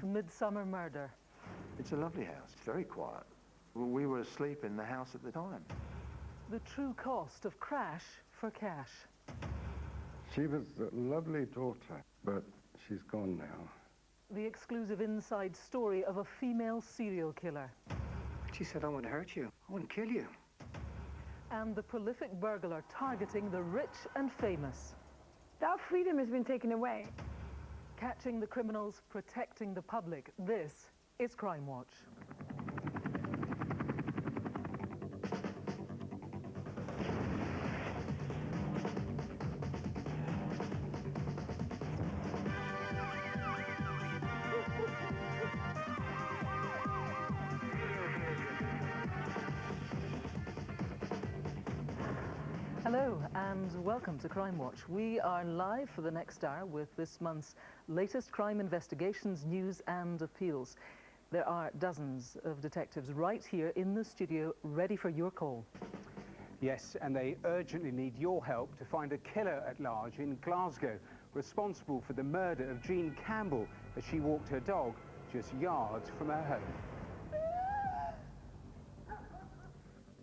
Midsummer Murder. It's a lovely house. It's very quiet. We were asleep in the house at the time. The true cost of crash for cash. She was a lovely daughter, but she's gone now. The exclusive inside story of a female serial killer. She said, I wouldn't hurt you. I wouldn't kill you. And the prolific burglar targeting the rich and famous. That freedom has been taken away. Catching the criminals, protecting the public. This is Crimewatch. Hello and welcome to Crimewatch. We are live for the next hour with this month's latest crime investigations, news and appeals. There are dozens of detectives right here in the studio ready for your call. Yes, and they urgently need your help to find a killer at large in Glasgow, responsible for the murder of Jean Campbell as she walked her dog just yards from her home.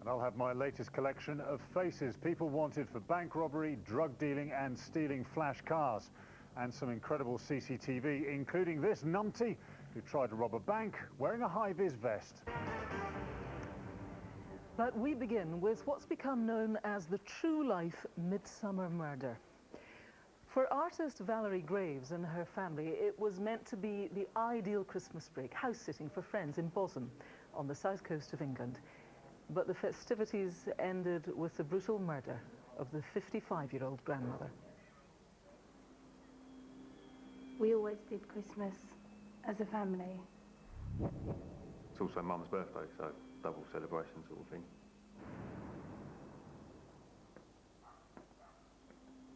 And I'll have my latest collection of faces, people wanted for bank robbery, drug dealing and stealing flash cars. And some incredible CCTV, including this numpty who tried to rob a bank wearing a high-vis vest. But we begin with what's become known as the true-life Midsummer Murder. For artist Valerie Graves and her family, it was meant to be the ideal Christmas break, house-sitting for friends in Bosham on the south coast of England. But the festivities ended with the brutal murder of the 55-year-old grandmother. We always did Christmas as a family. It's also Mum's birthday, so double celebration sort of thing.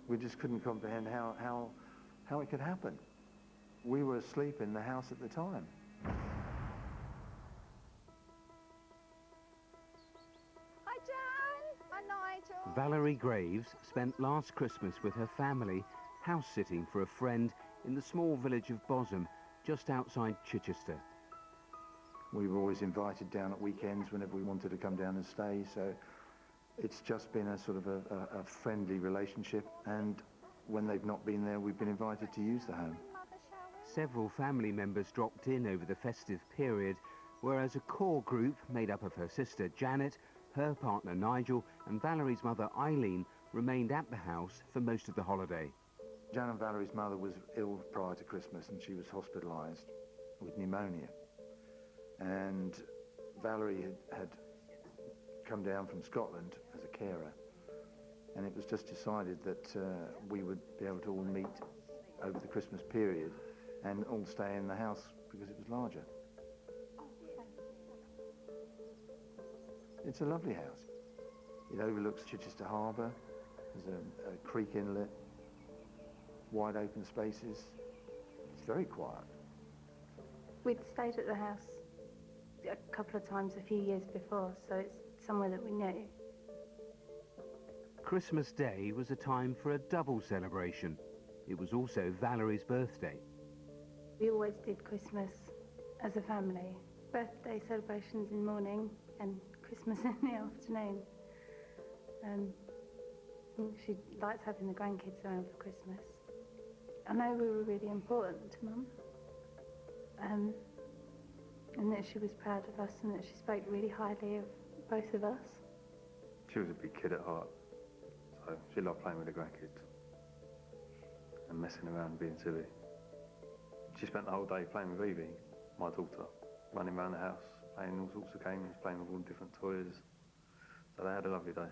We just couldn't comprehend how it could happen. We were asleep in the house at the time. Valerie Graves spent last Christmas with her family house-sitting for a friend in the small village of Bosham, just outside Chichester. We were always invited down at weekends whenever we wanted to come down and stay, so it's just been a sort of a friendly relationship, and when they've not been there, we've been invited to use the home. Several family members dropped in over the festive period, whereas a core group made up of her sister Janet, her partner Nigel and Valerie's mother Eileen remained at the house for most of the holiday. Jan and Valerie's mother was ill prior to Christmas and she was hospitalised with pneumonia. And Valerie had come down from Scotland as a carer, and it was just decided that we would be able to all meet over the Christmas period and all stay in the house because it was larger. It's a lovely house. It overlooks Chichester Harbour. There's a creek inlet, wide open spaces. It's very quiet. We'd stayed at the house a couple of times a few years before, so it's somewhere that we knew. Christmas Day was a time for a double celebration. It was also Valerie's birthday. We always did Christmas as a family. Birthday celebrations in the morning and Christmas in the afternoon. She likes having the grandkids around for Christmas. I know we were really important to Mum, and that she was proud of us and that she spoke really highly of both of us. She was a big kid at heart, so she loved playing with the grandkids and messing around and being silly. She spent the whole day playing with Evie, my daughter, running around the house, playing all sorts of games, playing with all different toys. So they had a lovely day.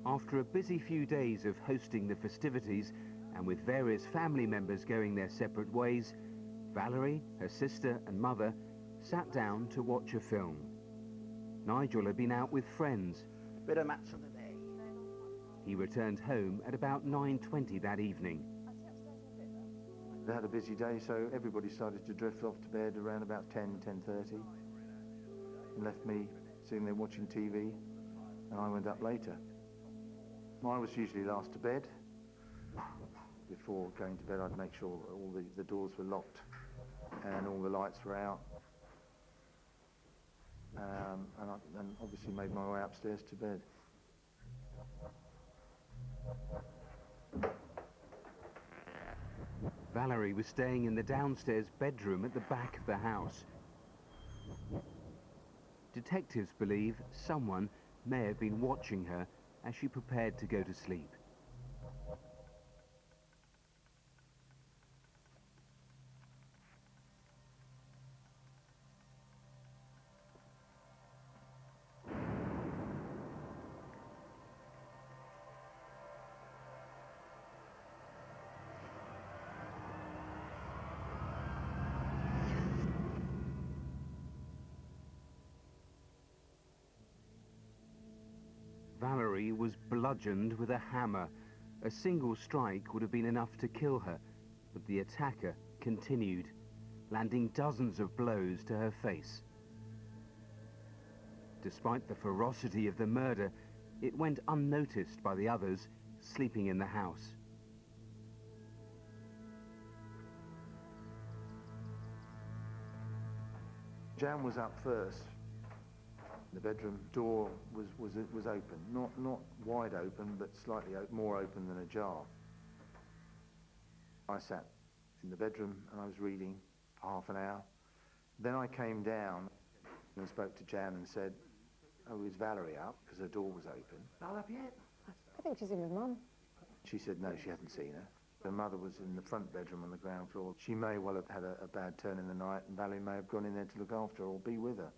After a busy few days of hosting the festivities and with various family members going their separate ways, Valerie, her sister and mother sat down to watch a film. Nigel had been out with friends. Bit of match of the day. He returned home at about 9:20 that evening. They had a busy day, so everybody started to drift off to bed around about 10:30, and left me sitting there watching TV, and I went up later. I was usually last to bed, before going to bed, I'd make sure all the doors were locked and all the lights were out. And obviously made my way upstairs to bed. Valerie was staying in the downstairs bedroom at the back of the house. Detectives believe someone may have been watching her as she prepared to go to sleep. Valerie was bludgeoned with a hammer. A single strike would have been enough to kill her, but the attacker continued, landing dozens of blows to her face. Despite the ferocity of the murder, it went unnoticed by the others sleeping in the house. Jan was up first. The bedroom door was open, not wide open, but slightly more open than ajar. I sat in the bedroom and I was reading for half an hour. Then I came down and spoke to Jan and said, "Oh, is Valerie up?" Because her door was open. Not up yet. I think she's in with Mum. She said no, she hadn't seen her. Her mother was in the front bedroom on the ground floor. She may well have had a bad turn in the night, and Valerie may have gone in there to look after her or be with her.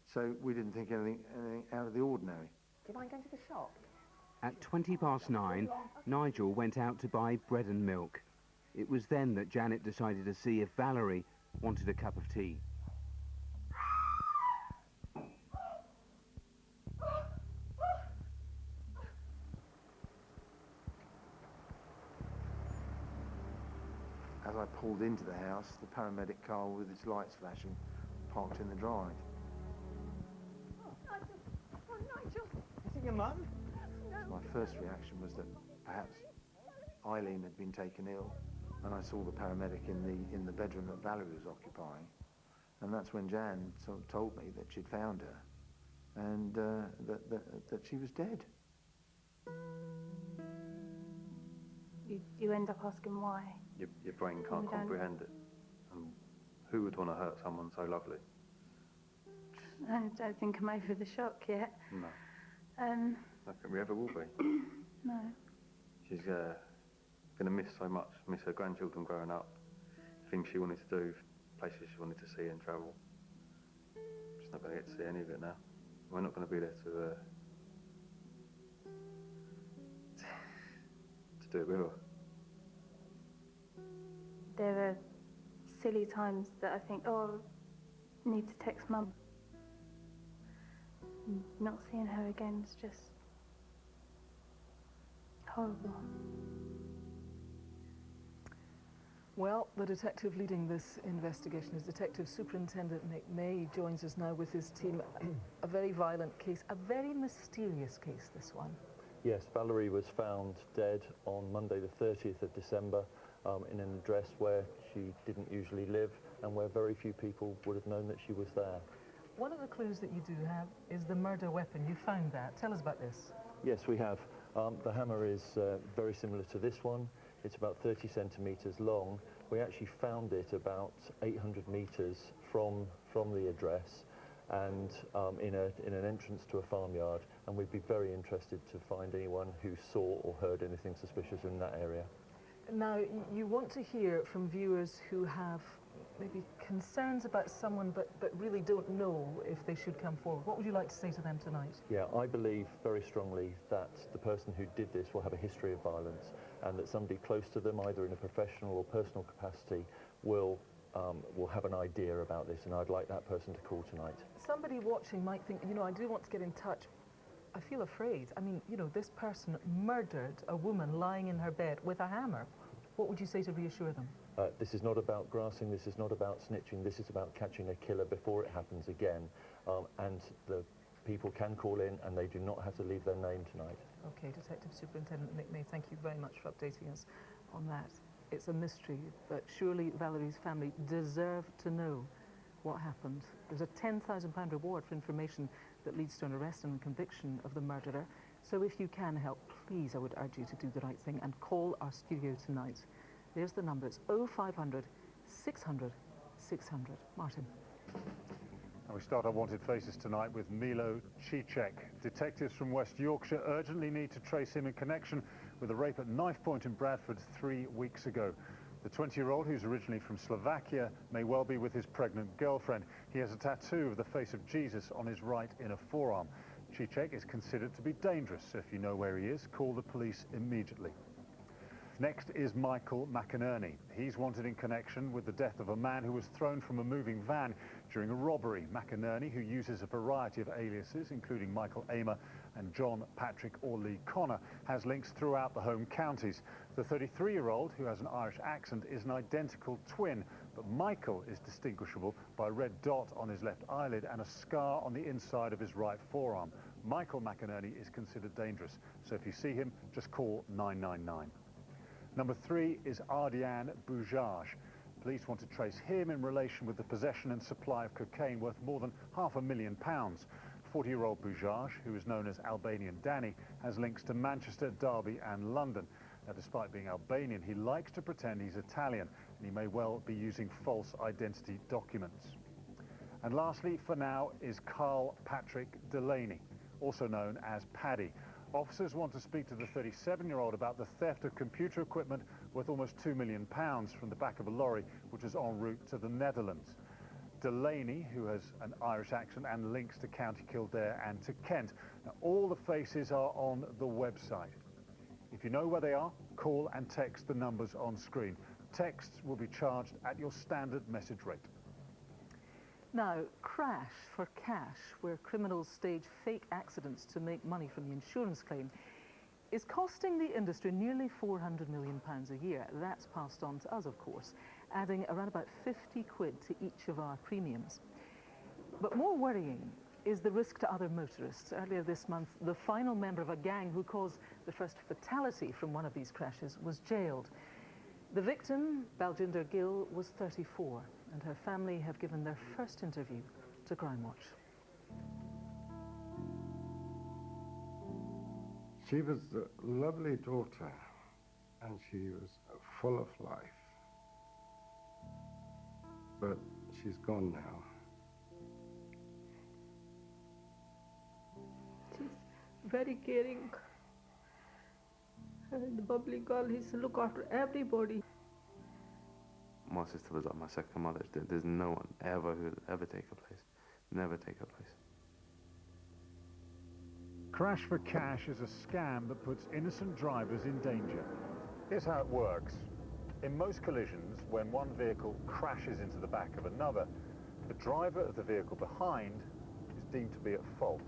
So we didn't think anything out of the ordinary. Do you mind going to the shop? At 9:20, Nigel went out to buy bread and milk. It was then that Janet decided to see if Valerie wanted a cup of tea. As I pulled into the house, the paramedic car with its lights flashing parked in the drive. Is it your mum? My first reaction was that perhaps Eileen had been taken ill, and I saw the paramedic in the bedroom that Valerie was occupying, and that's when Jan sort of told me that she'd found her, and that she was dead. You end up asking why. Your brain can't comprehend it. And who would want to hurt someone so lovely? I don't think I'm over the shock yet. No. I don't think we ever will be. No. She's going to miss so much, miss her grandchildren growing up, things she wanted to do, places she wanted to see and travel. She's not going to get to see any of it now. We're not going to be there to do it with her. There are silly times that I think, oh, I need to text Mum. Not seeing her again is just horrible. Well, the detective leading this investigation is Detective Superintendent Nick May. He joins us now with his team. A very violent case, a very mysterious case, this one. Yes, Valerie was found dead on Monday the 30th of December in an address where she didn't usually live and where very few people would have known that she was there. One of the clues that you do have is the murder weapon. You found that. Tell us about this. Yes, we have. The hammer is very similar to this one. It's about 30 centimetres long. We actually found it about 800 metres from the address and in an entrance to a farmyard, and we'd be very interested to find anyone who saw or heard anything suspicious in that area. Now, you want to hear from viewers who have maybe concerns about someone but really don't know if they should come forward. What would you like to say to them tonight? Yeah, I believe very strongly that the person who did this will have a history of violence, and that somebody close to them, either in a professional or personal capacity, will have an idea about this, and I'd like that person to call tonight. Somebody watching might think, you know, I do want to get in touch. I feel afraid. I mean, you know, this person murdered a woman lying in her bed with a hammer. What would you say to reassure them? This is not about grassing, this is not about snitching, this is about catching a killer before it happens again. And the people can call in and they do not have to leave their name tonight. Okay, Detective Superintendent Nick May, thank you very much for updating us on that. It's a mystery, but surely Valerie's family deserve to know what happened. There's a £10,000 reward for information that leads to an arrest and conviction of the murderer. So if you can help, please, I would urge you to do the right thing and call our studio tonight. There's the number. It's 0500 600 600. Martin. And we start our Wanted Faces tonight with Milo Cicek. Detectives from West Yorkshire urgently need to trace him in connection with a rape at knife point in Bradford 3 weeks ago. The 20-year-old, who's originally from Slovakia, may well be with his pregnant girlfriend. He has a tattoo of the face of Jesus on his right inner forearm. Cicek is considered to be dangerous, so if you know where he is, call the police immediately. Next is Michael McInerney. He's wanted in connection with the death of a man who was thrown from a moving van during a robbery. McInerney, who uses a variety of aliases, including Michael Amer and John Patrick or Lee Connor, has links throughout the home counties. The 33-year-old, who has an Irish accent, is an identical twin, but Michael is distinguishable by a red dot on his left eyelid and a scar on the inside of his right forearm. Michael McInerney is considered dangerous, so if you see him, just call 999. Number 3 is Ardian Bujaj. Police want to trace him in relation with the possession and supply of cocaine worth more than £500,000. 40-year-old Bujaj, who is known as Albanian Danny, has links to Manchester, Derby and London. Now, despite being Albanian, he likes to pretend he's Italian, and he may well be using false identity documents. And lastly, for now, is Carl Patrick Delaney, also known as Paddy. Officers want to speak to the 37-year-old about the theft of computer equipment worth almost £2 million from the back of a lorry, which was en route to the Netherlands. Delaney, who has an Irish accent and links to County Kildare and to Kent. Now, all the faces are on the website. If you know where they are, call and text the numbers on screen. Texts will be charged at your standard message rate. Now, crash for cash, where criminals stage fake accidents to make money from the insurance claim, is costing the industry nearly £400 million a year. That's passed on to us, of course, adding around about 50 quid to each of our premiums. But more worrying is the risk to other motorists. Earlier this month, the final member of a gang who caused the first fatality from one of these crashes was jailed. The victim, Baljinder Gill, was 34, and her family have given their first interview to Crimewatch. She was a lovely daughter, and she was full of life. But she's gone now. She's very caring. And the bubbly girl, he's to look after everybody. My sister was like my second mother. There's no one ever who would ever take her place. Never take her place. Crash for cash is a scam that puts innocent drivers in danger. Here's how it works. In most collisions, when one vehicle crashes into the back of another, the driver of the vehicle behind is deemed to be at fault.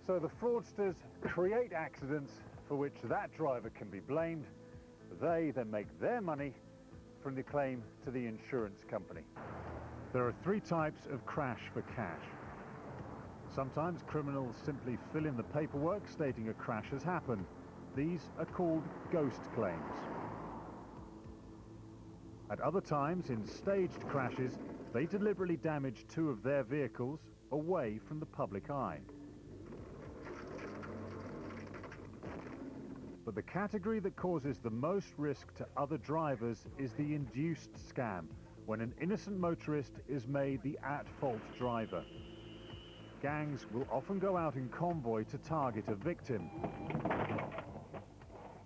So the fraudsters create accidents for which that driver can be blamed. They then make their money from the claim to the insurance company. There are 3 types of crash for cash. Sometimes criminals simply fill in the paperwork stating a crash has happened. These are called ghost claims. At other times, in staged crashes, they deliberately damage 2 of their vehicles away from the public eye. But the category that causes the most risk to other drivers is the induced scam, when an innocent motorist is made the at-fault driver. Gangs will often go out in convoy to target a victim.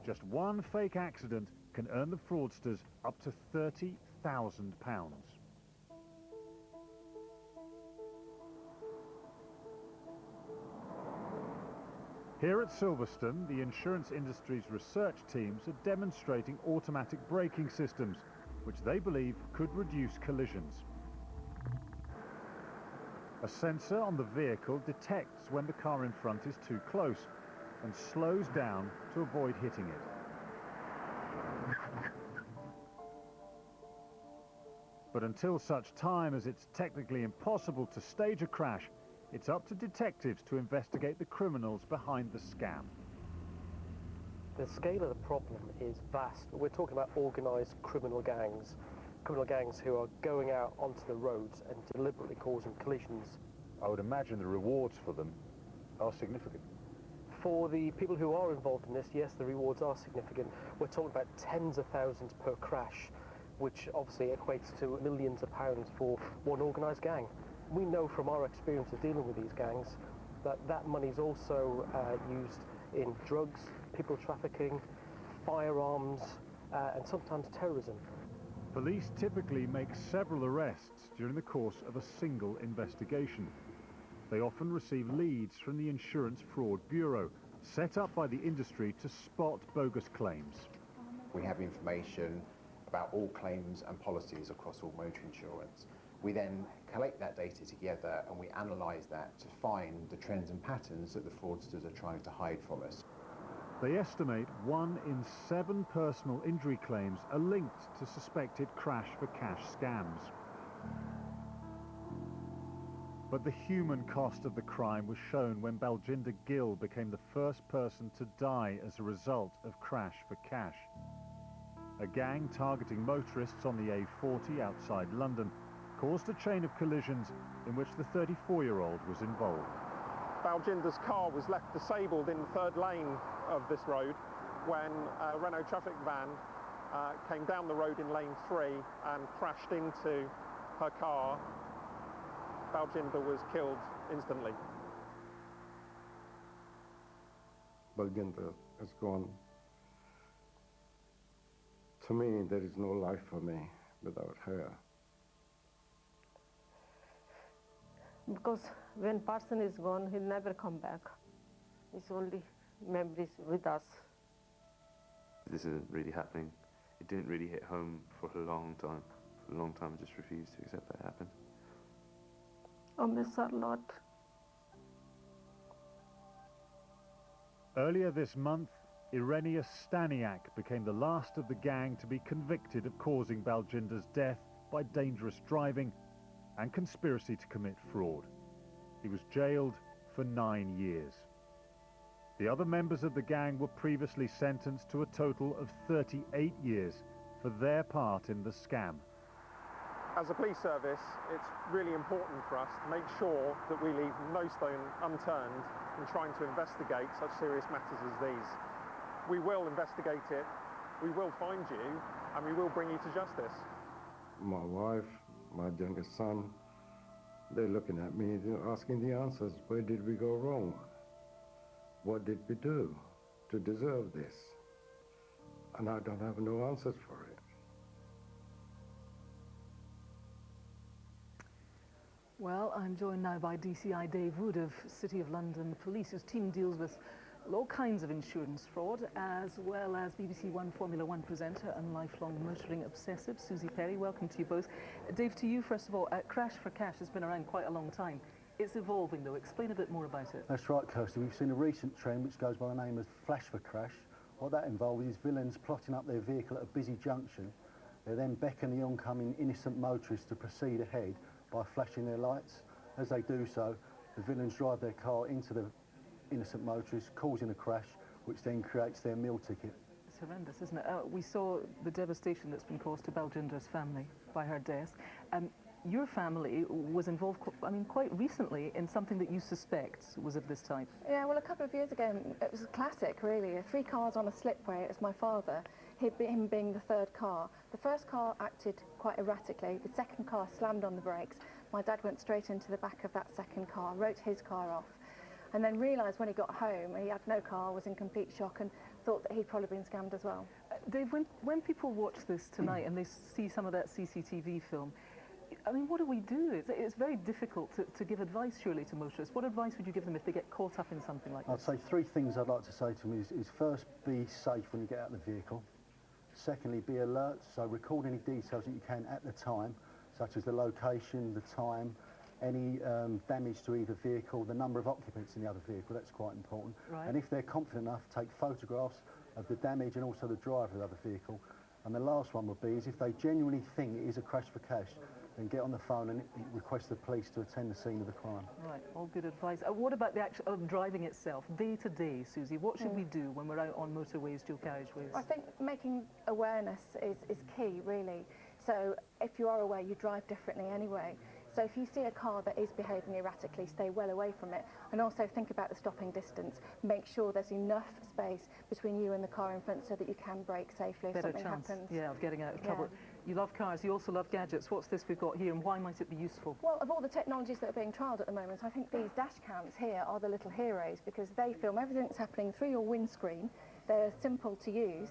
Just one fake accident can earn the fraudsters up to £30,000. Here at Silverstone, the insurance industry's research teams are demonstrating automatic braking systems, which they believe could reduce collisions. A sensor on the vehicle detects when the car in front is too close and slows down to avoid hitting it. But until such time as it's technically impossible to stage a crash, It's up to detectives to investigate the criminals behind the scam. The scale of the problem is vast. We're talking about organised criminal gangs who are going out onto the roads and deliberately causing collisions. I would imagine the rewards for them are significant. For the people who are involved in this, yes, the rewards are significant. We're talking about tens of thousands per crash, which obviously equates to millions of pounds for one organised gang. We know from our experience of dealing with these gangs that that money is also used in drugs, people trafficking, firearms, and sometimes terrorism. Police typically make several arrests during the course of a single investigation. They often receive leads from the Insurance Fraud Bureau, set up by the industry to spot bogus claims. We have information about all claims and policies across all motor insurance. We then collect that data together and we analyse that to find the trends and patterns that the fraudsters are trying to hide from us. They estimate 1 in 7 personal injury claims are linked to suspected crash-for-cash scams. But the human cost of the crime was shown when Baljinder Gill became the first person to die as a result of crash-for-cash. A gang targeting motorists on the A40 outside London caused a chain of collisions in which the 34-year-old was involved. Baljinder's car was left disabled in the third lane of this road when a Renault traffic van came down the road in lane 3 and crashed into her car. Baljinder was killed instantly. Baljinder has gone. To me, there is no life for me without her. Because when person is gone, he'll never come back. It's only memories with us. This isn't really happening. It didn't really hit home for a long time. For a long time, I just refused to accept that it happened. I miss her a lot. Earlier this month, Irenia Staniak became the last of the gang to be convicted of causing Baljinder's death by dangerous driving and conspiracy to commit fraud. He was jailed for 9 years. The other members of the gang were previously sentenced to a total of 38 years for their part in the scam. As a police service, it's really important for us to make sure that we leave no stone unturned in trying to investigate such serious matters as these. We will investigate it, we will find you, and we will bring you to justice. My wife, my youngest son, they're looking at me, they're asking the answers. Where did we go wrong? What did we do to deserve this? And I don't have no answers for it. Well, I'm joined now by DCI Dave Wood of City of London Police, whose team deals with all kinds of insurance fraud, as well as BBC One Formula One presenter and lifelong motoring obsessive, Susie Perry. Welcome to you both. Dave, to you first of all, Crash for Cash has been around quite a long time. It's evolving though. Explain a bit more about it. That's right, Kirsty. We've seen a recent trend which goes by the name of Flash for Crash. What that involves is villains plotting up their vehicle at a busy junction. They then beckon the oncoming innocent motorist to proceed ahead by flashing their lights. As they do so, the villains drive their car into the innocent motorist, causing a crash, which then creates their meal ticket. It's horrendous, isn't it? We saw the devastation that's been caused to Baljinder's family by her death. Your family was involved, quite recently in something that you suspect was of this type. Yeah, well, a couple of years ago, it was a classic, really. 3 cars on a slipway. It was my father, him being the third car. The first car acted quite erratically. The second car slammed on the brakes. My dad went straight into the back of that second car, wrote his car off, and then realised when he got home he had no car, was in complete shock, and thought that he'd probably been scammed as well. Dave, when people watch this tonight and they see some of that CCTV film, what do we do? It's very difficult to give advice, surely, to motorists. What advice would you give them if they get caught up in something like this? I'd say 3 things I'd like to say to them is first, be safe when you get out of the vehicle. Secondly, be alert, so record any details that you can at the time, such as the location, the time, any damage to either vehicle, the number of occupants in the other vehicle. That's quite important. Right. And if they're confident enough, take photographs of the damage and also the driver of the other vehicle. And the last one would be is if they genuinely think it is a crash for cash, then get on the phone and request the police to attend the scene of the crime. Right, all good advice. What about the actual driving itself, day to day, Susie? What should we do when we're out on motorways, dual carriageways? I think making awareness is key, really. So if you are aware, you drive differently anyway. So if you see a car that is behaving erratically, stay well away from it. And also think about the stopping distance. Make sure there's enough space between you and the car in front so that you can brake safely if Better something chance, happens. yeah, of getting out of trouble. You love cars, you also love gadgets. What's this we've got here and why might it be useful? Well, of all the technologies that are being trialled at the moment, I think these dash cams here are the little heroes because they film everything that's happening through your windscreen. They're simple to use.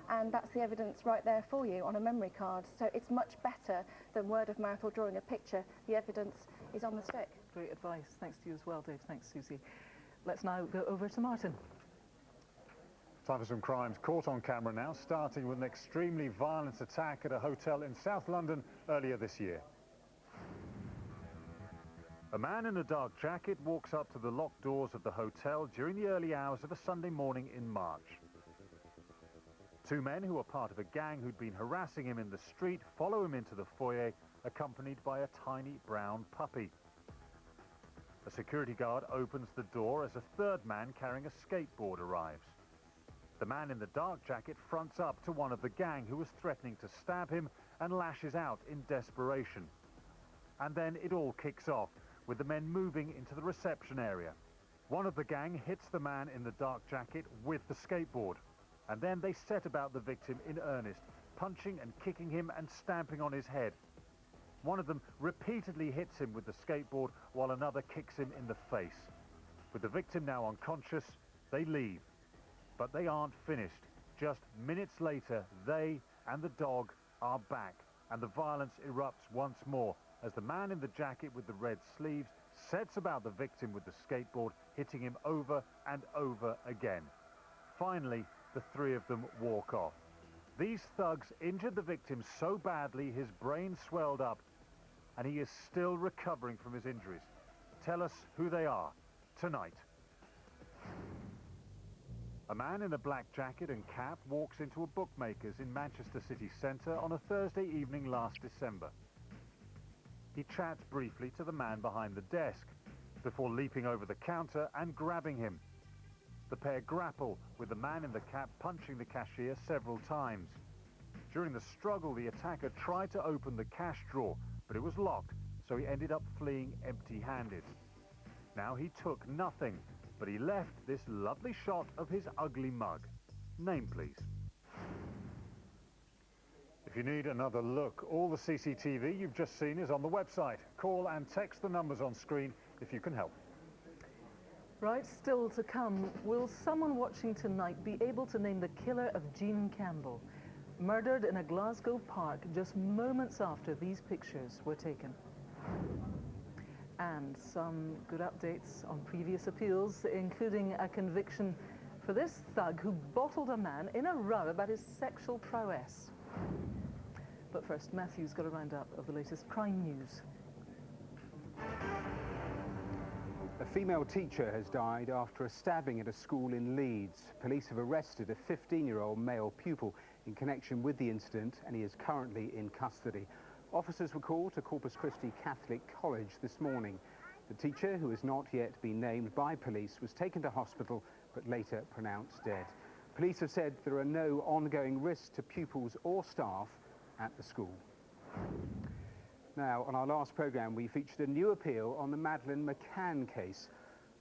And that's the evidence right there for you on a memory card. So it's much better than word of mouth or drawing a picture. The evidence is on the stick. Great advice. Thanks to you as well, Dave. Thanks, Susie. Let's now go over to Martin. Time for some crimes caught on camera now, starting with an extremely violent attack at a hotel in South London earlier this year. A man in a dark jacket walks up to the locked doors of the hotel during the early hours of a Sunday morning in March. Two men who are part of a gang who'd been harassing him in the street follow him into the foyer, accompanied by a tiny brown puppy. A security guard opens the door as a third man carrying a skateboard arrives. The man in the dark jacket fronts up to one of the gang who was threatening to stab him and lashes out in desperation. And then it all kicks off, with the men moving into the reception area. One of the gang hits the man in the dark jacket with the skateboard. And then they set about the victim in earnest, punching and kicking him and stamping on his head. One of them repeatedly hits him with the skateboard while another kicks him in the face. With the victim now unconscious, they leave. But they aren't finished. Just minutes later, they and the dog are back, and the violence erupts once more as the man in the jacket with the red sleeves sets about the victim with the skateboard, hitting him over and over again. Finally, the three of them walk off. These thugs injured the victim so badly his brain swelled up and he is still recovering from his injuries. Tell us who they are tonight. A man in a black jacket and cap walks into a bookmaker's in Manchester city centre on a Thursday evening last December. He chats briefly to the man behind the desk before leaping over the counter and grabbing him. The pair grapple, with the man in the cap punching the cashier several times. During the struggle, the attacker tried to open the cash drawer, but it was locked, so he ended up fleeing empty-handed. Now he took nothing, but he left this lovely shot of his ugly mug. Name, please. If you need another look, all the CCTV you've just seen is on the website. Call and text the numbers on screen if you can help. Right, still to come, will someone watching tonight be able to name the killer of Jean Campbell, murdered in a Glasgow park just moments after these pictures were taken? And some good updates on previous appeals, including a conviction for this thug who bottled a man in a row about his sexual prowess. But first, Matthew's got a roundup of the latest crime news. A female teacher has died after a stabbing at a school in Leeds. Police have arrested a 15-year-old male pupil in connection with the incident, and he is currently in custody. Officers were called to Corpus Christi Catholic College this morning. The teacher, who has not yet been named by police, was taken to hospital but later pronounced dead. Police have said there are no ongoing risks to pupils or staff at the school. Now, on our last programme, we featured a new appeal on the Madeleine McCann case.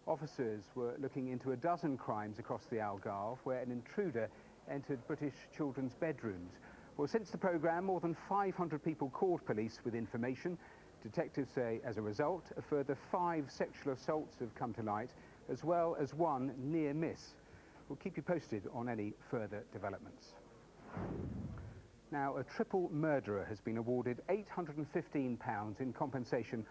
Officers were looking into a dozen crimes across the Algarve where an intruder entered British children's bedrooms. Well, since the programme, more than 500 people called police with information. Detectives say, as a result, a further 5 sexual assaults have come to light, as well as 1 near miss. We'll keep you posted on any further developments. Now, a triple murderer has been awarded £815 in compensation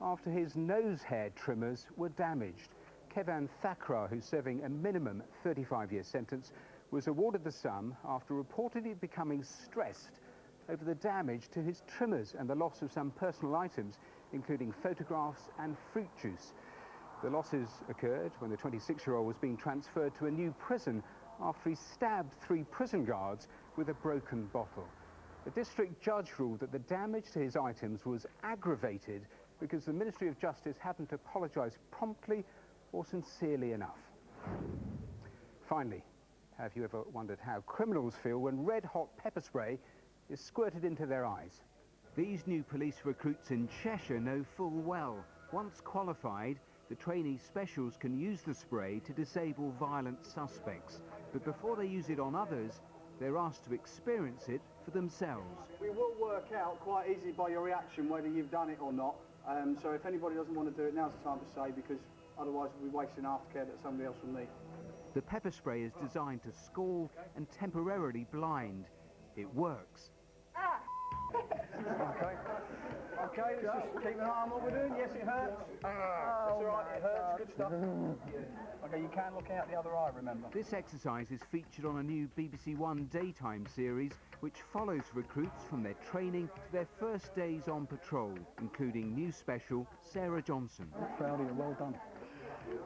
after his nose hair trimmers were damaged. Kevan Thakrar, who's serving a minimum 35-year sentence, was awarded the sum after reportedly becoming stressed over the damage to his trimmers and the loss of some personal items, including photographs and fruit juice. The losses occurred when the 26-year-old was being transferred to a new prison after he stabbed 3 prison guards with a broken bottle. The district judge ruled that the damage to his items was aggravated because the Ministry of Justice hadn't apologised promptly or sincerely enough. Finally, have you ever wondered how criminals feel when red-hot pepper spray is squirted into their eyes? These new police recruits in Cheshire know full well. Once qualified, the trainee specials can use the spray to disable violent suspects. But before they use it on others, they're asked to experience it for themselves. We will work out quite easily by your reaction whether you've done it or not. So if anybody doesn't want to do it, now's the time to say, because otherwise we'll be wasting aftercare that somebody else will need. The pepper spray is designed to scald and temporarily blind. It works. Okay, let's just keep an eye on what we're doing. Yes, it hurts. It's all right, it hurts. Good stuff. Okay, you can look out the other eye, remember. This exercise is featured on a new BBC One daytime series which follows recruits from their training to their first days on patrol, including new special Sarah Johnson. Proud of you, well done.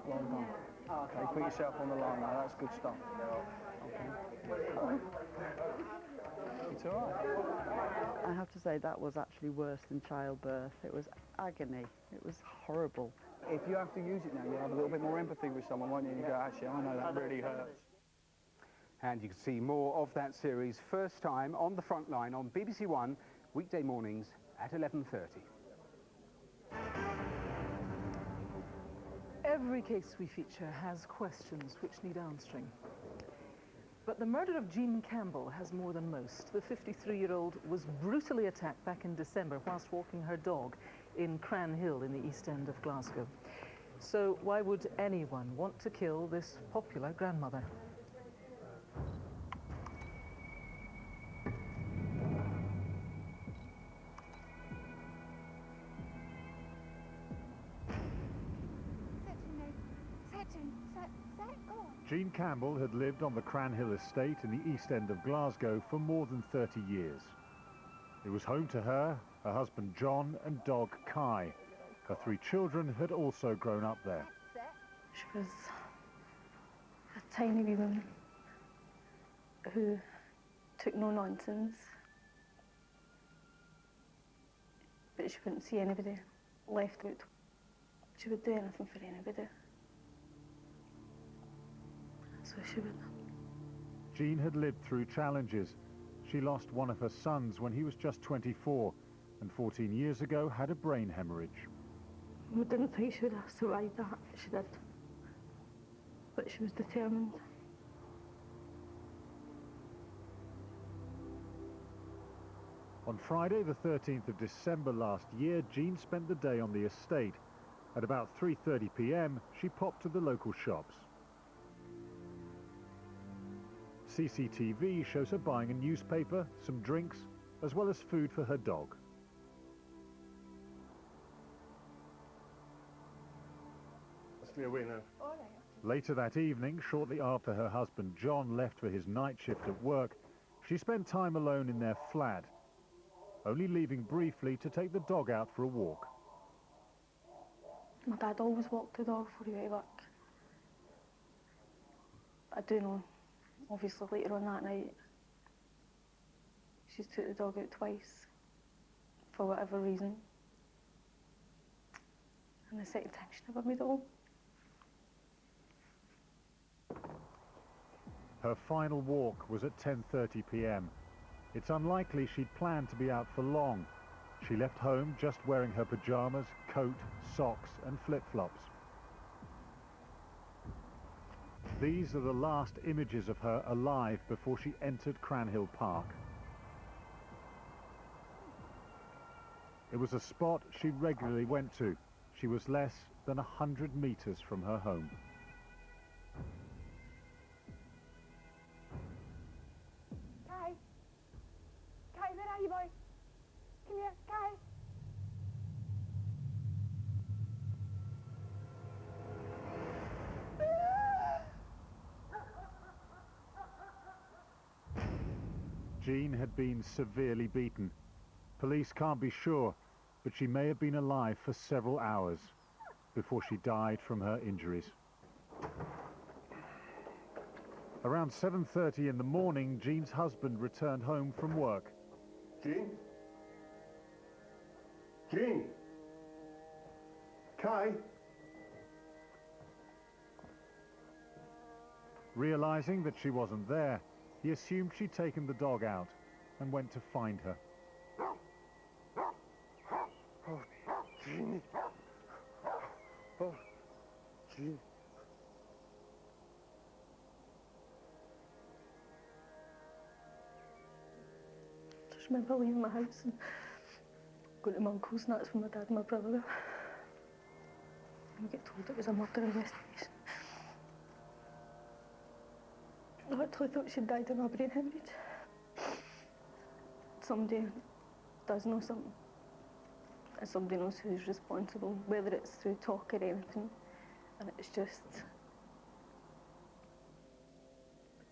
Well done. Okay, put yourself on the line now, that's good stuff. Okay. It's all right. I have to say that was actually worse than childbirth. It was agony. It was horrible. If you have to use it now, you'll have a little bit more empathy with someone, won't you? And you go, actually, I know that really hurts. And you can see more of that series first time on the front line on BBC One, weekday mornings at 11:30. Every case we feature has questions which need answering. But the murder of Jean Campbell has more than most. The 53-year-old was brutally attacked back in December whilst walking her dog in Cranhill in the East End of Glasgow. So why would anyone want to kill this popular grandmother? Jean Campbell had lived on the Cranhill estate in the East End of Glasgow for more than 30 years. It was home to her, her husband John and dog Kai. Her 3 children had also grown up there. She was a tiny wee woman who took no nonsense, but she wouldn't see anybody left out. She would do anything for anybody. So she would. Jean had lived through challenges. She lost one of her sons when he was just 24, and 14 years ago had a brain hemorrhage. We didn't think she would have survived that. She did. But she was determined. On Friday, the 13th of December last year, Jean spent the day on the estate. At about 3:30 p.m, she popped to the local shops. CCTV shows her buying a newspaper, some drinks, as well as food for her dog. Later that evening, shortly after her husband John left for his night shift at work, she spent time alone in their flat, only leaving briefly to take the dog out for a walk. My dad always walked the dog before he went to work. I do know, obviously later on that night, she's took the dog out twice, for whatever reason. And the second time she never made it home. Her final walk was at 10:30 p.m. It's unlikely she'd planned to be out for long. She left home just wearing her pajamas, coat, socks and flip-flops. These are the last images of her alive before she entered Cranhill Park. It was a spot she regularly went to. She was less than 100 meters from her home. Kai! Kai, where are you, boy? Come here, Kai! Jean had been severely beaten. Police can't be sure, but she may have been alive for several hours before she died from her injuries. Around 7:30 in the morning, Jean's husband returned home from work. Jean? Jean? Kai? Realising that she wasn't there, he assumed she'd taken the dog out and went to find her. Oh, Jeannie. Oh, Jean. Just remember leaving my house and going to my uncle's, and that's when my dad and my brother were. We get told it was a murder investigation. I actually thought she'd died of a brain hemorrhage. Somebody does know something, and somebody knows who's responsible, whether it's through talk or anything, and it's just,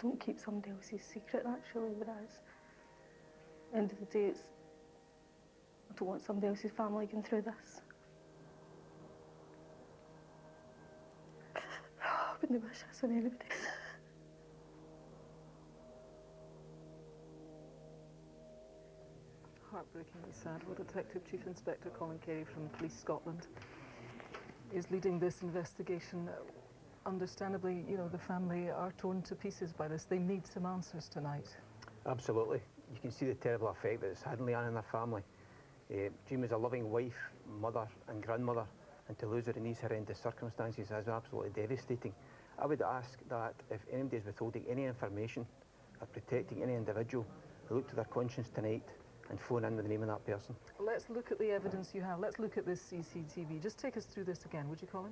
don't keep somebody else's secret, actually, whereas at the end of the day, it's, I don't want somebody else's family going through this. I wouldn't wish this on anybody. Heartbreakingly sad. Well, Detective Chief Inspector Colin Carey from Police Scotland is leading this investigation. Understandably, you know, the family are torn to pieces by this. They need some answers tonight. Absolutely. You can see the terrible effect that it's had on Leanne and their family. Jean was a loving wife, mother and grandmother, and to lose her in these horrendous circumstances is absolutely devastating. I would ask that if anybody is withholding any information or protecting any individual, they look to their conscience tonight and phone in with the name of that person. Let's look at the evidence you have. Let's look at this CCTV. Just take us through this again, would you, Colin?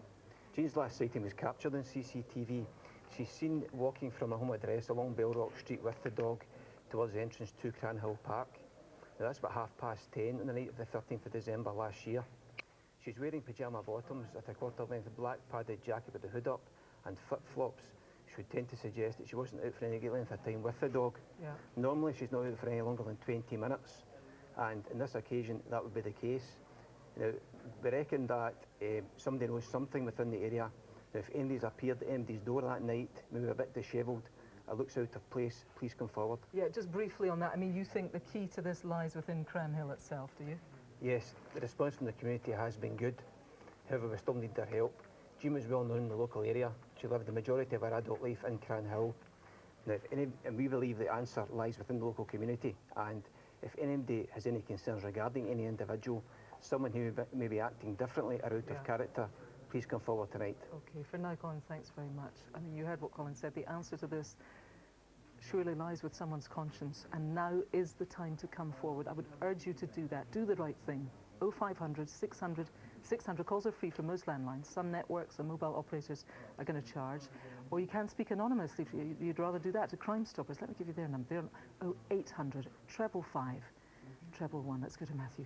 Jean's last sighting was captured on CCTV. She's seen walking from her home address along Belrock Street with the dog towards the entrance to Cranhill Park. Now, that's about 10:30 on the night of the 13th of December last year. She's wearing pyjama bottoms at a quarter-length black padded jacket with the hood up and flip-flops. She would tend to suggest that she wasn't out for any great length of time with the dog. Yeah. Normally she's not out for any longer than 20 minutes, and on this occasion that would be the case. Now, we reckon that somebody knows something within the area. Now, if anybody's appeared at anybody's door that night, maybe a bit dishevelled, it looks out of place, please come forward. Yeah, just briefly on that, I mean, you think the key to this lies within Cranhill itself, do you? Yes, the response from the community has been good. However, we still need their help. Jean was well known in the local area. She lived the majority of her adult life in Cranhill. Now, and we believe the answer lies within the local community, and if anybody has any concerns regarding any individual, someone who may be acting differently or out of character, please come forward tonight. Okay, for now, Colin, thanks very much. I mean, you heard what Colin said. The answer to this surely lies with someone's conscience, and now is the time to come forward. I would urge you to do that. Do the right thing. 0500 600 600. Calls are free from most landlines. Some networks and mobile operators are going to charge. Or you can speak anonymously if you'd rather do that to Crime Stoppers. Let me give you their number. They're 0800 555 111. Let's go to Matthew.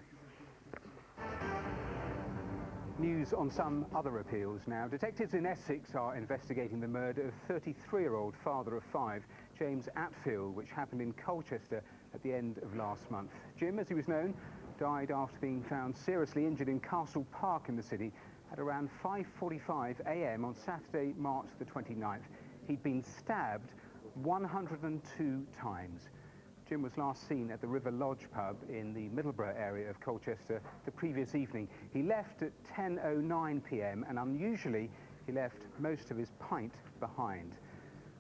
News on some other appeals now. Detectives in Essex are investigating the murder of 33-year-old father of 5, James Atfield, which happened in Colchester at the end of last month. Jim, as he was known, died after being found seriously injured in Castle Park in the city at around 5:45 a.m. on Saturday, March the 29th. He'd been stabbed 102 times. Jim was last seen at the River Lodge pub in the Middleborough area of Colchester the previous evening. He left at 10:09 p.m. and unusually he left most of his pint behind.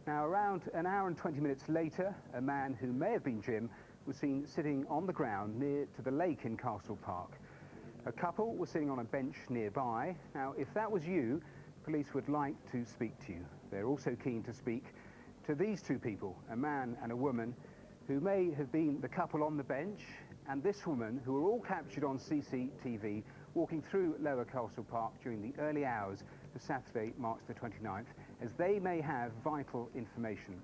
Now, around an hour and 20 minutes later, a man who may have been Jim was seen sitting on the ground near to the lake in Castle Park. A couple was sitting on a bench nearby. Now, if that was you, police would like to speak to you. They're also keen to speak to these two people, a man and a woman, who may have been the couple on the bench, and this woman, who were all captured on CCTV walking through Lower Castle Park during the early hours of Saturday, March the 29th, as they may have vital information.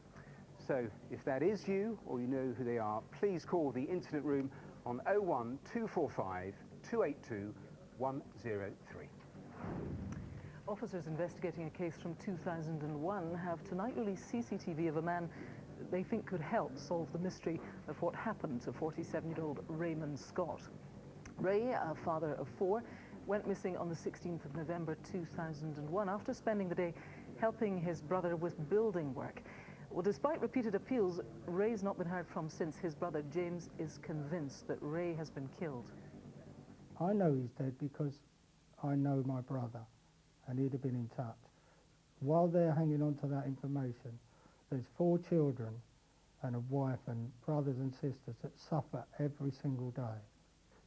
So, if that is you, or you know who they are, please call the incident room on 01245 282 103. Officers investigating a case from 2001 have tonight released CCTV of a man they think could help solve the mystery of what happened to 47-year-old Raymond Scott. Ray, a father of 4, went missing on the 16th of November 2001 after spending the day helping his brother with building work. Well, despite repeated appeals, Ray's not been heard from since. His brother James is convinced that Ray has been killed. I know he's dead because I know my brother, and he'd have been in touch. While they're hanging on to that information, there's 4 children and a wife and brothers and sisters that suffer every single day.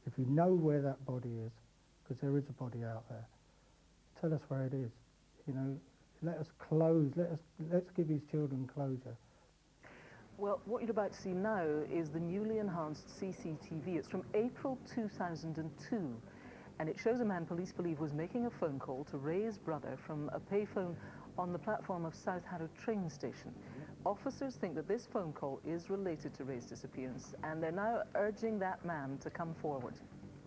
If you know where that body is, because there is a body out there, tell us where it is. You know, let us close, let's give his children closure. Well, what you're about to see now is the newly enhanced CCTV. It's from April 2002, and it shows a man police believe was making a phone call to Ray's brother from a payphone on the platform of South Harrow train station. Officers think that this phone call is related to Ray's disappearance, and they're now urging that man to come forward.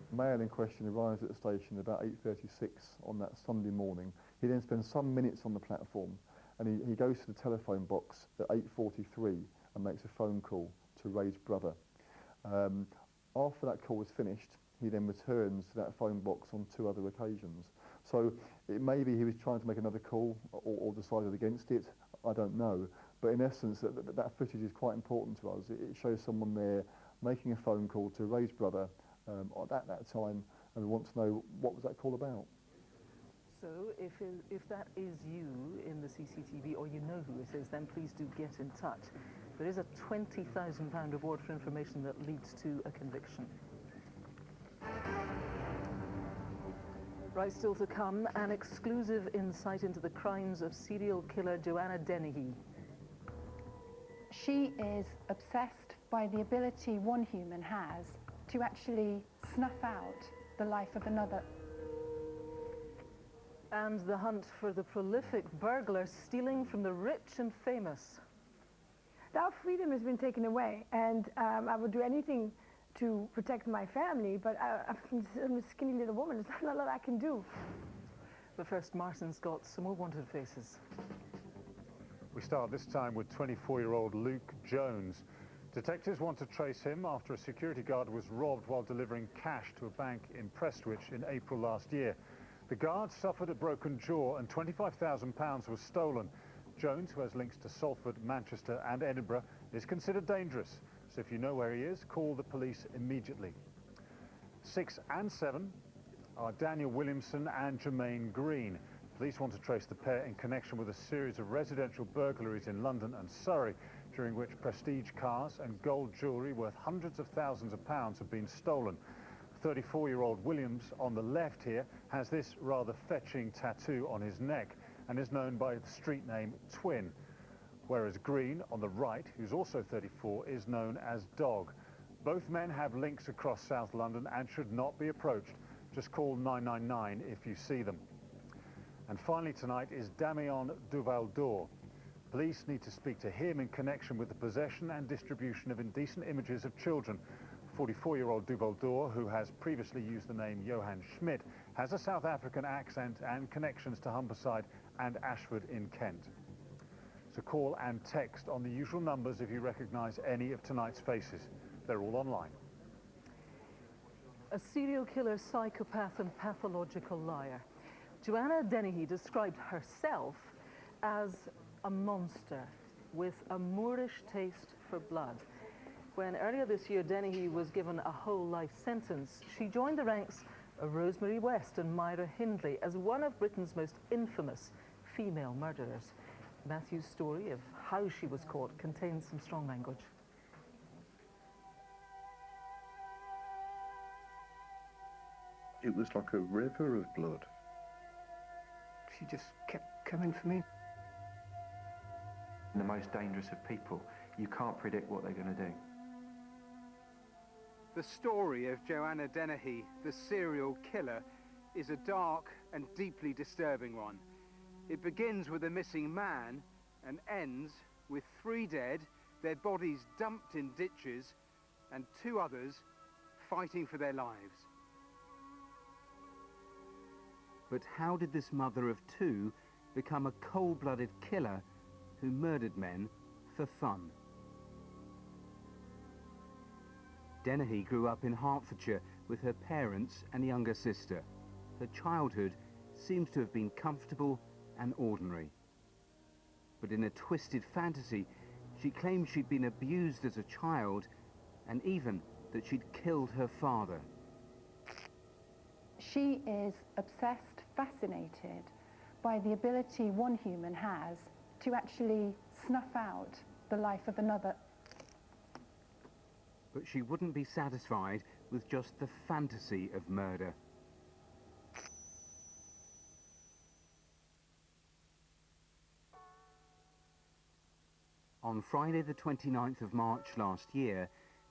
The male in question arrives at the station about 8:36 on that Sunday morning. He then spends some minutes on the platform, and he goes to the telephone box at 8:43 and makes a phone call to Ray's brother. After that call is finished, he then returns to that phone box on 2 other occasions. So it may be he was trying to make another call or decided against it, I don't know. But in essence, that footage is quite important to us. It shows someone there making a phone call to Ray's brother at that time, and we want to know what was that call about. So if that is you in the CCTV, or you know who it is, then please do get in touch. There is a £20,000 reward for information that leads to a conviction. Right, still to come, an exclusive insight into the crimes of serial killer Joanna Dennehy. She is obsessed by the ability one human has to actually snuff out the life of another. And the hunt for the prolific burglar stealing from the rich and famous. That freedom has been taken away, and I would do anything to protect my family, but I'm a skinny little woman. There's not a lot I can do. But first, Martin's got some more wanted faces. We start this time with 24-year-old Luke Jones. Detectives want to trace him after a security guard was robbed while delivering cash to a bank in Prestwich in April last year. The guard suffered a broken jaw and £25,000 was stolen. Jones, who has links to Salford, Manchester and Edinburgh, is considered dangerous. So if you know where he is, call the police immediately. 6 and 7 are Daniel Williamson and Jermaine Green. Police want to trace the pair in connection with a series of residential burglaries in London and Surrey, during which prestige cars and gold jewellery worth hundreds of thousands of pounds have been stolen. 34-year-old Williams on the left here has this rather fetching tattoo on his neck and is known by the street name Twin, whereas Green on the right, who's also 34, is known as Dog. Both men have links across South London and should not be approached. Just call 999 if you see them. And finally tonight is Damien Duvaldor. Police need to speak to him in connection with the possession and distribution of indecent images of children. 44-year-old Duvaldor, who has previously used the name Johan Schmidt, has a South African accent and connections to Humberside and Ashford in Kent. So call and text on the usual numbers if you recognise any of tonight's faces. They're all online. A serial killer, psychopath and pathological liar. Joanna Dennehy described herself as a monster with a Moorish taste for blood. When earlier this year Dennehy was given a whole life sentence, she joined the ranks of Rosemary West and Myra Hindley as one of Britain's most infamous female murderers. Matthew's story of how she was caught contains some strong language. It was like a river of blood. She just kept coming for me. The most dangerous of people, you can't predict what they're going to do. The story of Joanna Dennehy, the serial killer, is a dark and deeply disturbing one. It begins with a missing man and ends with 3 dead, their bodies dumped in ditches, and 2 others fighting for their lives. But how did this mother of 2 become a cold-blooded killer who murdered men for fun? Dennehy grew up in Hertfordshire with her parents and younger sister. Her childhood seems to have been comfortable and ordinary. But in a twisted fantasy, She claimed she'd been abused as a child and even that she'd killed her father. She is obsessed, fascinated by the ability one human has to actually snuff out the life of another. But she wouldn't be satisfied with just the fantasy of murder. On Friday the 29th of March last year,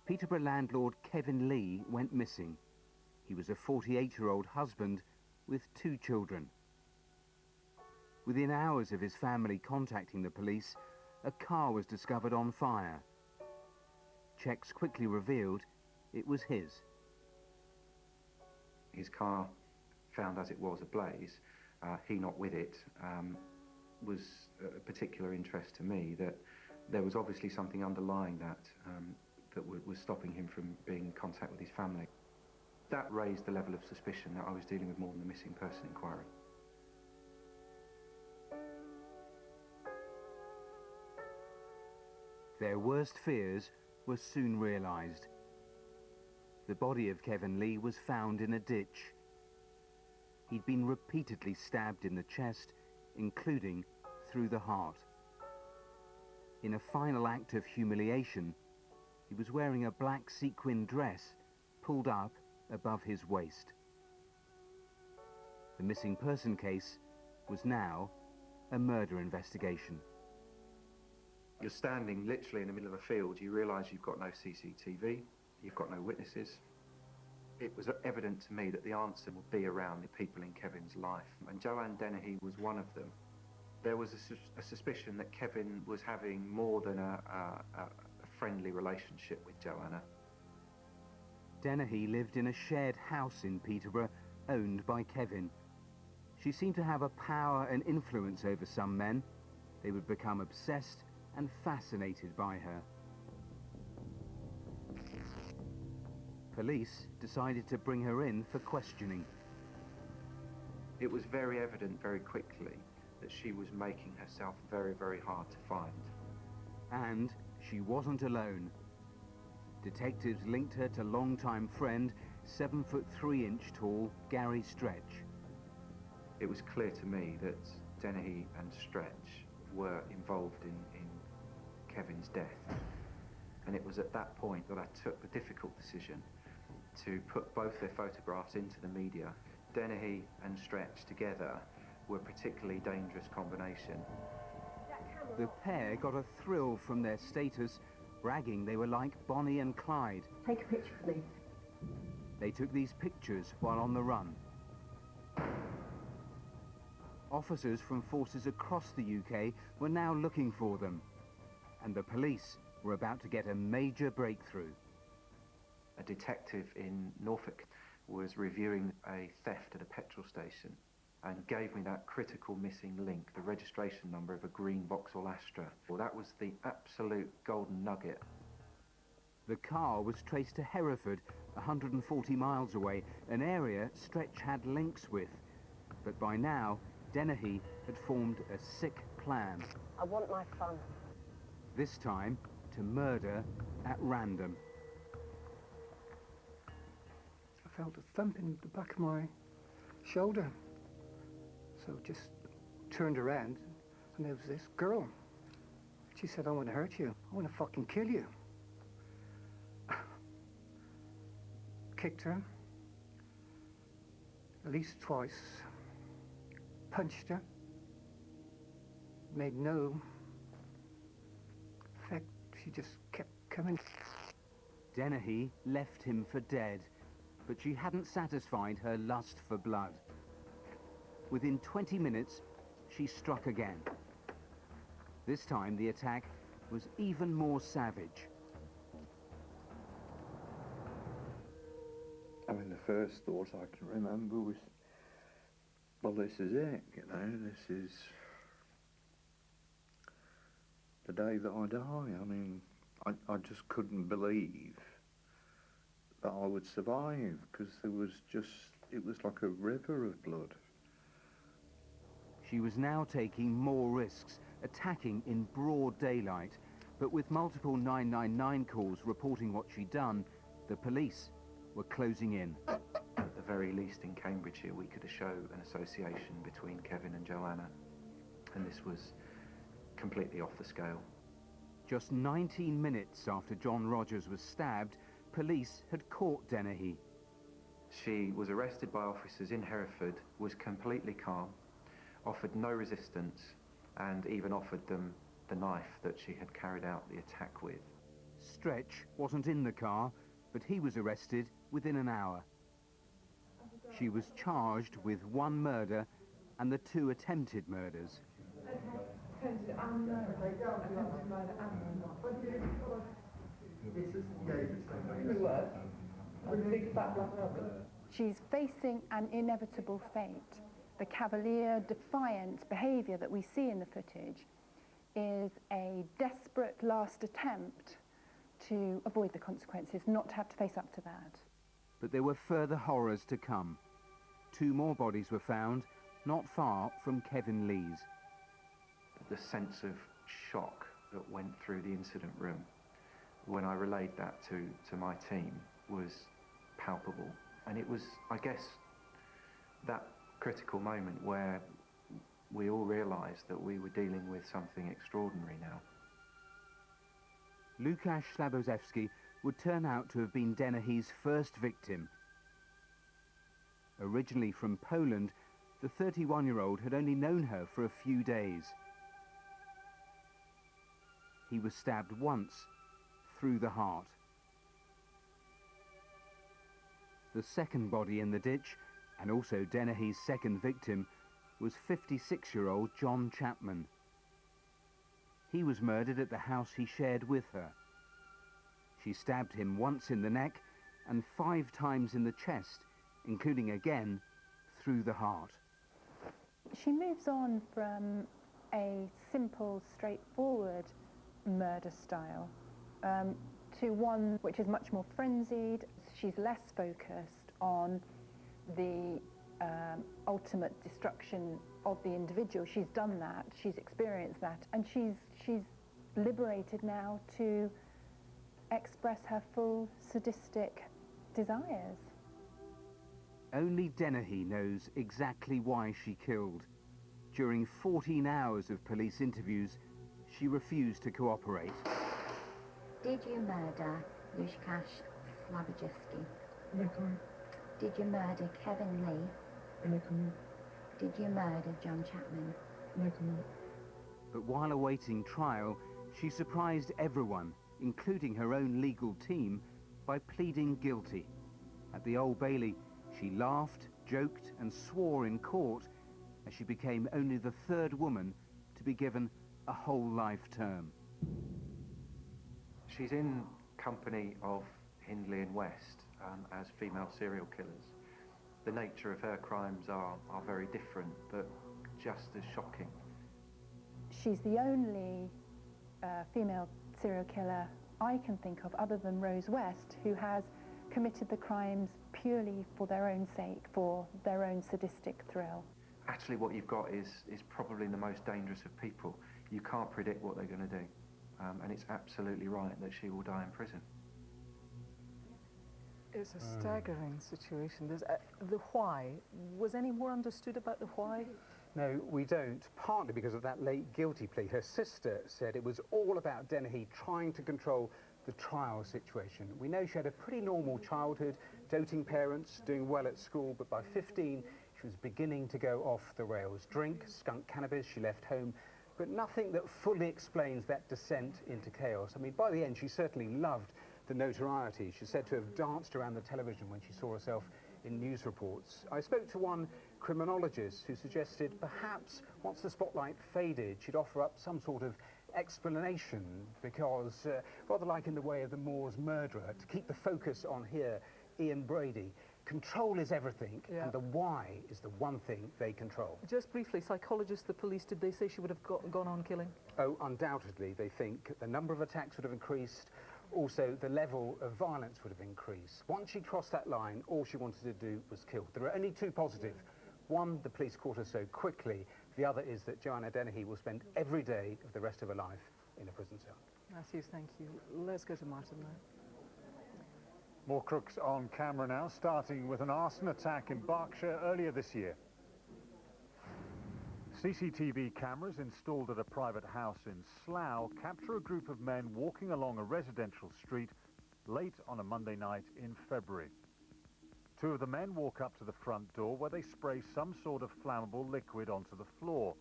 Peterborough landlord Kevin Lee went missing. He was a 48-year-old husband with 2 children. Within hours of his family contacting the police, a car was discovered on fire. Checks quickly revealed it was his. His car, found as it was ablaze, he not with it, was a particular interest to me, that there was obviously something underlying that that was stopping him from being in contact with his family. That raised the level of suspicion that I was dealing with more than a missing person inquiry. Their worst fears were soon realised. The body of Kevin Lee was found in a ditch. He'd been repeatedly stabbed in the chest, including through the heart. In a final act of humiliation, he was wearing a black sequin dress pulled up above his waist. The missing person case was now a murder investigation. You're standing literally in the middle of a field. You realise you've got no CCTV, you've got no witnesses. It was evident to me that the answer would be around the people in Kevin's life, and Joanna Dennehy was one of them. There was a suspicion that Kevin was having more than a friendly relationship with Joanna. Dennehy lived in a shared house in Peterborough, owned by Kevin. She seemed to have a power and influence over some men. They would become obsessed and fascinated by her. Police decided to bring her in for questioning. It was very evident very quickly that she was making herself very, very hard to find. And she wasn't alone. Detectives linked her to longtime friend, 7'3" tall Gary Stretch. It was clear to me that Dennehy and Stretch were involved in Kevin's death. And it was at that point that I took the difficult decision to put both their photographs into the media. Dennehy and Stretch together were a particularly dangerous combination. The pair got a thrill from their status, bragging they were like Bonnie and Clyde. Take a picture of me. They took these pictures while on the run. Officers from forces across the UK were now looking for them, and the police were about to get a major breakthrough. A detective in Norfolk was reviewing a theft at a petrol station and gave me that critical missing link, the registration number of a green Vauxhall Astra. Well, that was the absolute golden nugget. The car was traced to Hereford, 140 miles away, an area Stretch had links with. But by now, Dennehy had formed a sick plan. I want my fun. This time, to murder at random. I felt a thump in the back of my shoulder. So just turned around, and there was this girl. She said, I want to hurt you. I want to fucking kill you. Kicked her. At least twice. Punched her. Made no effect. She just kept coming. Dennehy left him for dead, but she hadn't satisfied her lust for blood. Within 20 minutes, she struck again. This time, the attack was even more savage. I mean, the first thought I can remember was, well, this is it, you know, this is the day that I die. I mean, I just couldn't believe that I would survive, because there was just, it was like a river of blood. She was now taking more risks, attacking in broad daylight. But with multiple 999 calls reporting what she'd done, the police were closing in. At the very least in Cambridgeshire, we could show an association between Kevin and Joanna, and this was completely off the scale. Just 19 minutes after John Rogers was stabbed, police had caught Dennehy. She was arrested by officers in Hereford, was completely calm, offered no resistance, and even offered them the knife that she had carried out the attack with. Stretch wasn't in the car, but he was arrested within an hour. She was charged with 1 murder and the 2 attempted murders. She's facing an inevitable fate. The cavalier, defiant behaviour that we see in the footage is a desperate last attempt to avoid the consequences, not to have to face up to that. But there were further horrors to come. 2 more bodies were found, not far from Kevin Lee's. The sense of shock that went through the incident room when I relayed that to my team was palpable. And it was, I guess, that critical moment where we all realised that we were dealing with something extraordinary now. Łukasz Slabozewski would turn out to have been Dennehy's first victim. Originally from Poland, the 31-year-old had only known her for a few days. He was stabbed once through the heart. The second body in the ditch, and also Dennehy's second victim, was 56-year-old John Chapman. He was murdered at the house he shared with her. She stabbed him once in the neck and 5 times in the chest, including again through the heart. She moves on from a simple, straightforward murder style to one which is much more frenzied. She's less focused on the ultimate destruction of the individual. She's done that, she's experienced that, and she's liberated now to express her full sadistic desires. Only Dennehy knows exactly why she killed. During 14 hours of police interviews, she refused to cooperate. Did you murder Łukasz Slabozewski? No. Did you murder Kevin Lee? No. Did you murder John Chapman? No. But while awaiting trial, she surprised everyone, including her own legal team, by pleading guilty. At the Old Bailey, she laughed, joked and swore in court as she became only the 3rd woman to be given a whole life term. She's in company of Hindley and West as female serial killers. The nature of her crimes are very different, but just as shocking. She's the only female serial killer I can think of, other than Rose West, who has committed the crimes purely for their own sake, for their own sadistic thrill. Actually, what you've got is probably the most dangerous of people. You can't predict what they're going to do, and it's absolutely right that she will die in prison. It's a staggering situation. There's the why. Was any more understood about the why? No, we don't, partly because of that late guilty plea. Her sister said it was all about Dennehy trying to control the trial situation. We know she had a pretty normal childhood, doting parents, doing well at school, but by 15 she was beginning to go off the rails. Drink, skunk cannabis, she left home, but nothing that fully explains that descent into chaos. I mean, by the end she certainly loved the notoriety. She's said to have danced around the television when she saw herself in news reports. I spoke to one criminologist who suggested perhaps once the spotlight faded, she'd offer up some sort of explanation, because rather like in the way of the Moors murderer, to keep the focus on here, Ian Brady, control is everything, and the why is the one thing they control. Just briefly, psychologists, the police, did they say she would have gone on killing? Oh, undoubtedly. They think the number of attacks would have increased. Also, the level of violence would have increased. Once she crossed that line, all she wanted to do was kill. There are only 2 positive. One, the police caught her so quickly. The other is that Joanna Dennehy will spend every day of the rest of her life in a prison cell. Matthews, thank you. Let's go to Martin now. More crooks on camera now, starting with an arson attack in Berkshire earlier this year. CCTV cameras installed at a private house in Slough capture a group of men walking along a residential street late on a Monday night in February. Two of the men walk up to the front door where they spray some sort of flammable liquid onto the floor.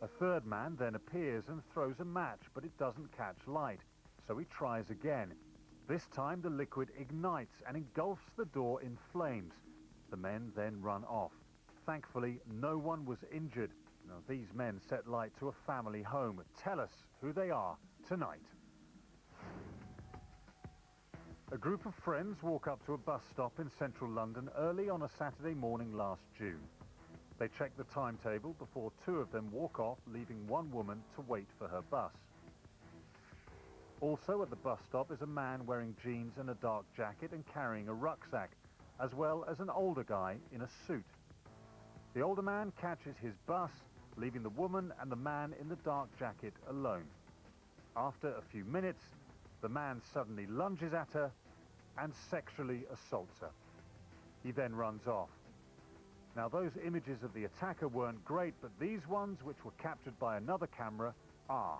A third man then appears and throws a match, but it doesn't catch light, so he tries again. This time the liquid ignites and engulfs the door in flames. The men then run off. Thankfully, no one was injured. Now, these men set light to a family home. Tell us who they are tonight. A group of friends walk up to a bus stop in central London early on a Saturday morning last June. They check the timetable before two of them walk off, leaving one woman to wait for her bus. Also at the bus stop is a man wearing jeans and a dark jacket and carrying a rucksack, as well as an older guy in a suit. The older man catches his bus, leaving the woman and the man in the dark jacket alone. After a few minutes, the man suddenly lunges at her and sexually assaults her. He then runs off. Now, those images of the attacker weren't great, but these ones, which were captured by another camera, are.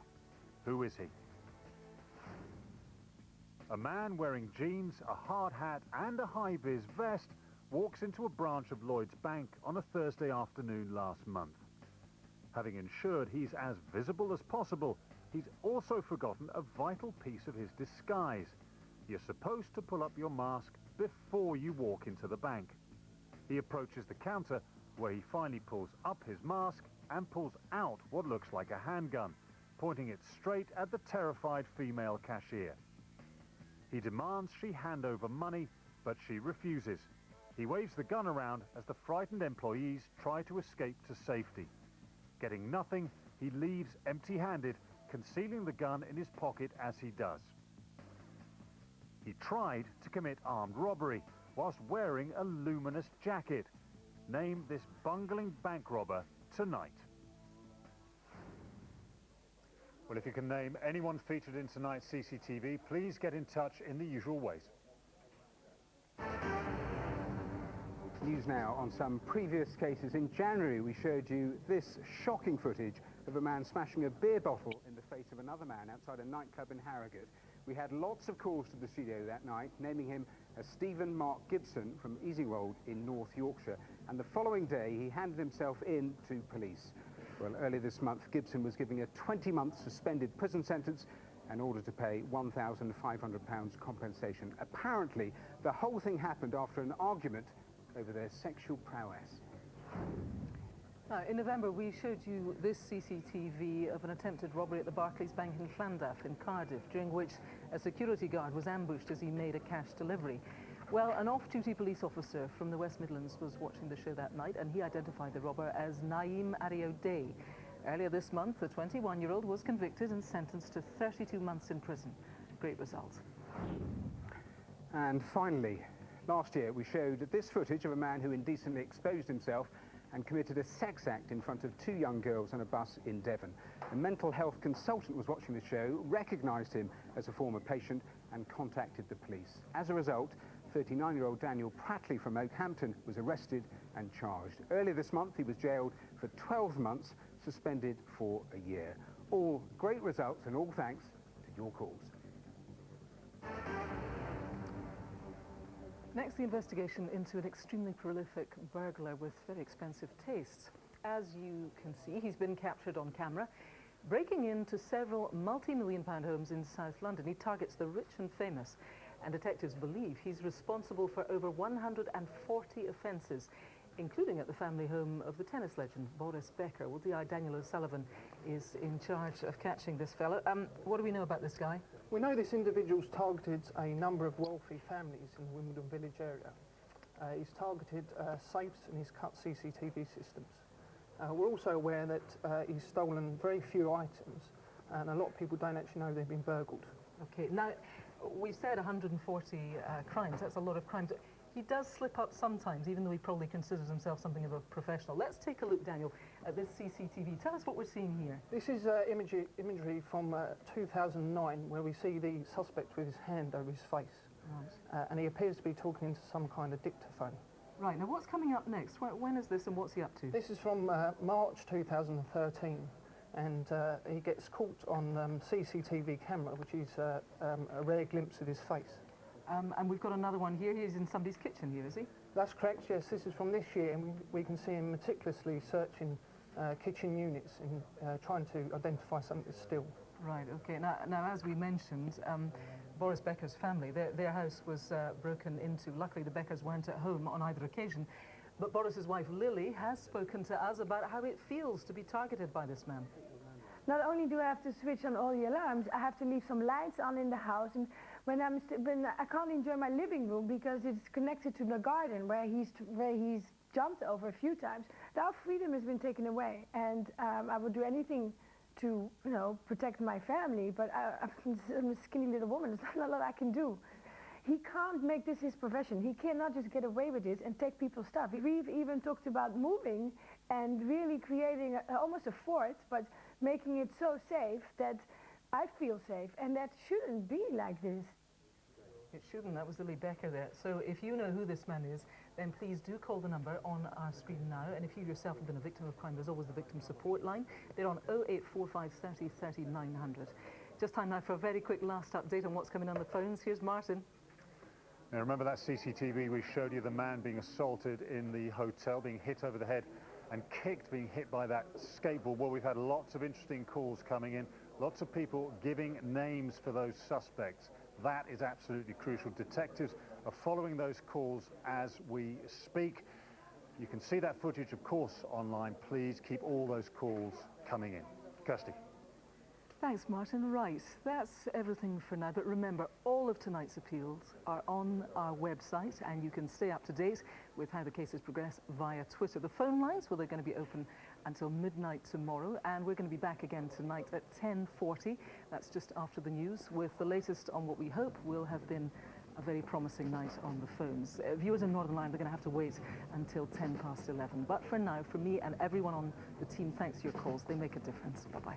Who is he? A man wearing jeans, a hard hat and a high-vis vest walks into a branch of Lloyd's Bank on a Thursday afternoon last month. Having ensured he's as visible as possible, he's also forgotten a vital piece of his disguise. You're supposed to pull up your mask before you walk into the bank. He approaches the counter, where he finally pulls up his mask and pulls out what looks like a handgun, pointing it straight at the terrified female cashier. He demands she hand over money, but she refuses. He waves the gun around as the frightened employees try to escape to safety. Getting nothing, he leaves empty-handed, concealing the gun in his pocket as he does. He tried to commit armed robbery whilst wearing a luminous jacket. Name this bungling bank robber tonight. Well, if you can name anyone featured in tonight's CCTV, please get in touch in the usual ways. News now on some previous cases. In January, we showed you this shocking footage of a man smashing a beer bottle in the face of another man outside a nightclub in Harrogate. We had lots of calls to the studio that night, naming him as Stephen Mark Gibson from Easingwold in North Yorkshire. And the following day, he handed himself in to police. Well, earlier this month, Gibson was given a 20-month suspended prison sentence and ordered to pay £1,500 compensation. Apparently, the whole thing happened after an argument over their sexual prowess. Now, in November, we showed you this CCTV of an attempted robbery at the Barclays Bank in Llandaff in Cardiff, during which a security guard was ambushed as he made a cash delivery. Well, an off-duty police officer from the West Midlands was watching the show that night, and he identified the robber as Naeem Ariodeh. Earlier this month, the 21-year-old was convicted and sentenced to 32 months in prison. Great result. And finally, last year, we showed this footage of a man who indecently exposed himself and committed a sex act in front of two young girls on a bus in Devon. A mental health consultant was watching the show, recognised him as a former patient and contacted the police. As a result, 39-year-old Daniel Pratley from Oakhampton was arrested and charged. Earlier this month, he was jailed for 12 months, suspended for a year. All great results and all thanks to your calls. Next, the investigation into an extremely prolific burglar with very expensive tastes. As you can see, he's been captured on camera, breaking into several multi-million-pound homes in South London. He targets the rich and famous, and detectives believe he's responsible for over 140 offences, including at the family home of the tennis legend Boris Becker. Well, DI Daniel O'Sullivan is in charge of catching this fellow. What do we know about this guy? We know this individual's targeted a number of wealthy families in the Wimbledon Village area. He's targeted safes and he's cut CCTV systems. We're also aware that he's stolen very few items, and a lot of people don't actually know they've been burgled. Okay, now, we said 140 crimes. That's a lot of crimes. He does slip up sometimes, even though he probably considers himself something of a professional. Let's take a look, Daniel, at this CCTV. Tell us what we're seeing here. This is imagery from 2009, where we see the suspect with his hand over his face. Right. And he appears to be talking into some kind of dictaphone. Right, now what's coming up next? When is this and what's he up to? This is from March 2013, and he gets caught on CCTV camera, which is a rare glimpse of his face. And we've got another one here. He's in somebody's kitchen here, is he? That's correct, yes. This is from this year, and we can see him meticulously searching kitchen units and trying to identify something that's still. Right, okay. Now as we mentioned, Boris Becker's family, their house was broken into. Luckily, the Beckers weren't at home on either occasion. But Boris's wife, Lily, has spoken to us about how it feels to be targeted by this man. Not only do I have to switch on all the alarms, I have to leave some lights on in the house. And when I can't enjoy my living room because it's connected to the garden where he's jumped over a few times. Our freedom has been taken away, and I would do anything to, protect my family, but I'm a skinny little woman. There's not a lot I can do. He can't make this his profession. He cannot just get away with this and take people's stuff. We've even talked about moving and really creating almost a fort, but making it so safe that I feel safe, and that shouldn't be like this. It shouldn't. That was Lily Becker there. So if you know who this man is, then please do call the number on our screen now. And if you yourself have been a victim of crime, there's always the victim support line. They're on 0845 30 30 900. Just time now for a very quick last update on what's coming on the phones. Here's Martin. Now remember that CCTV we showed you, the man being assaulted in the hotel, being hit over the head and kicked, being hit by that skateboard. Well, we've had lots of interesting calls coming in, lots of people giving names for those suspects. That is absolutely crucial. Detectives are following those calls as we speak. You can see that footage, of course, online. Please keep all those calls coming in. Kirsty. Thanks, Martin. Right, that's everything for now. But remember, all of tonight's appeals are on our website, and you can stay up to date with how the cases progress via Twitter. The phone lines, well, they're going to be open until midnight tomorrow, and we're going to be back again tonight at 10:40. That's just after the news, with the latest on what we hope will have been a very promising night on the phones. Viewers in Northern Ireland are going to have to wait until 11:10. But for now, for me and everyone on the team, thanks for your calls. They make a difference. Bye-bye.